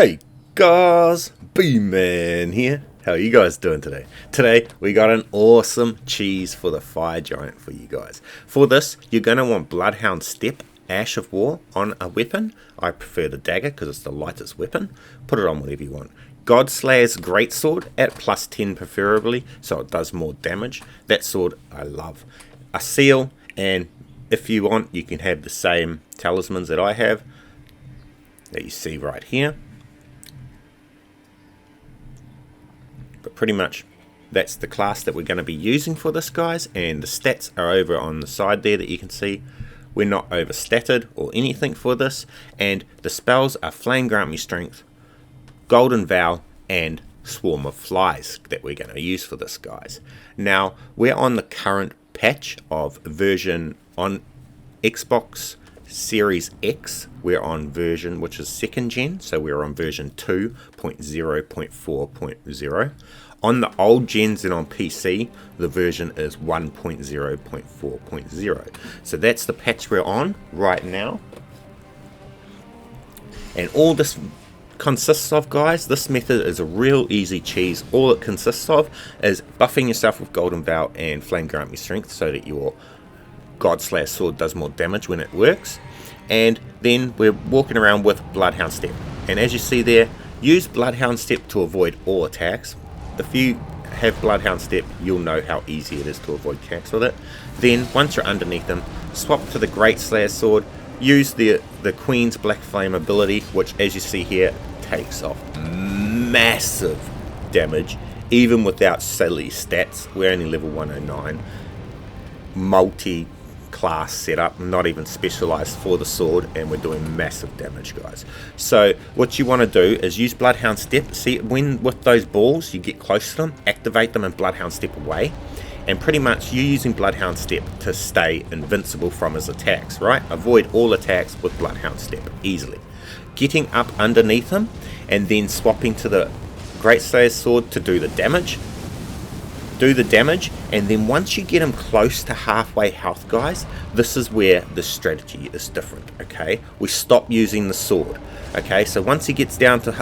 Hey guys, bman here. How are you guys doing today? Today we got an awesome cheese for the fire giant for you guys. For this, you're going to want Bloodhound Step, Ash of War on a weapon. I prefer the dagger because it's the lightest weapon. Put it on whatever you want. Godslayer's Greatsword at plus 10 preferably, so it does more damage. That sword I love. A seal, and if you want, you can have the same talismans that I have, that you see right here. But pretty much that's the class that we're going to be using for this, guys, and the stats are over on the side there that you can see. We're not overstatted or anything for this, and the spells are Flame Grant Me Strength, Golden Vow, and Swarm of Flies that we're going to use for this, guys. Now, we're on the current patch of version on Xbox Series X. We're on version which is 2nd gen, so we're on version 2.0.4.0. On the old gens and on PC, the version is 1.0.4.0. So that's the patch we're on right now. And all this consists of, guys, this method is a real easy cheese. All it consists of is buffing yourself with Golden Vow and Flame Grant Me Strength so that your Godslayer sword does more damage when it works, and then we're walking around with Bloodhound Step. And as you see there, use Bloodhound Step to avoid all attacks. If you have Bloodhound Step, you'll know how easy it is to avoid attacks with it. Then once you're underneath them, swap to the Greatslayer sword, use the Queen's Black Flame ability, which as you see here takes off massive damage even without silly stats. We're only level 109, multi-class setup, not even specialized for the sword, and we're doing massive damage, guys. So what you want to do is use Bloodhound Step. See, when with those balls you get close to them, activate them and Bloodhound Step away, and pretty much you're using Bloodhound Step to stay invincible from his attacks, right? Avoid all attacks with Bloodhound Step easily. Getting up underneath him and then swapping to the Greatslayer sword to do the damage. And then once you get him close to halfway health, guys, this is where the strategy is different. Okay, we stop using the sword. Okay, so once he gets down to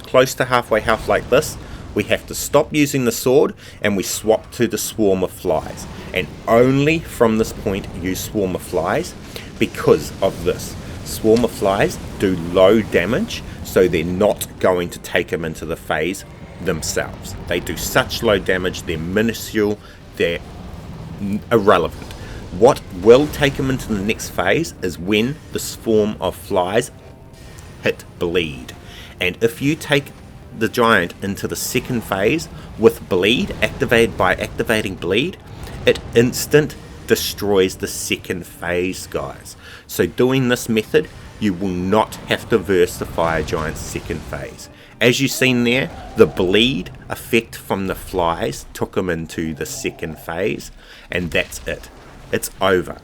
close to halfway health like this, we have to stop using the sword and we swap to the Swarm of Flies, and only from this point use Swarm of Flies, because of this. Swarm of Flies do low damage, so they're not going to take him into the phase themselves. They do such low damage, they're minuscule, they're irrelevant. What will take him into the next phase is when the Swarm of Flies hit bleed. And if you take the giant into the second phase with bleed, activated by activating bleed, it instant destroys the second phase, guys. So doing this method, you will not have to verse the fire giant's second phase. As you've seen there, the bleed effect from the flies took him into the second phase, and that's it. It's over.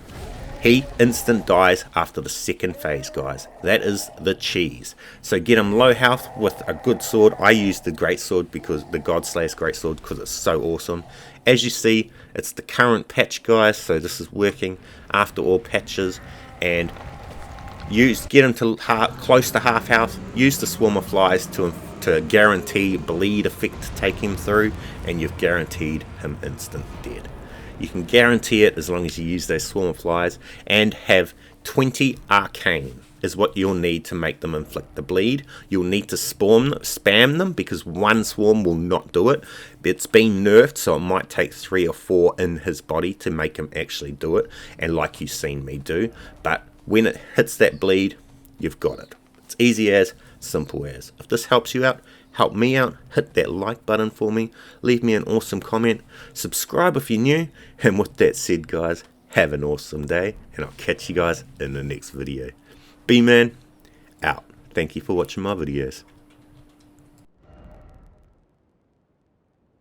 He instant dies after the second phase, guys. That is the cheese. So get him low health with a good sword. I use the Greatsword, because the Godslayer's Greatsword, because it's so awesome. As you see, it's the current patch, guys, so this is working after all patches. And get him to close to half health. Use the Swarm of Flies to guarantee bleed effect to take him through, and you've guaranteed him instant dead. You can guarantee it as long as you use those Swarm of Flies and have 20 arcane is what you'll need to make them inflict the bleed. You'll need to spam them, because one swarm will not do it. It's been nerfed, so it might take 3 or 4 in his body to make him actually do it, and like you've seen me do. But when it hits that bleed, you've got it. It's easy as, simple as. If this helps you out, help me out, hit that like button for me, leave me an awesome comment, subscribe if you're new, and with that said, guys, have an awesome day, and I'll catch you guys in the next video. bman out. Thank you for watching my videos.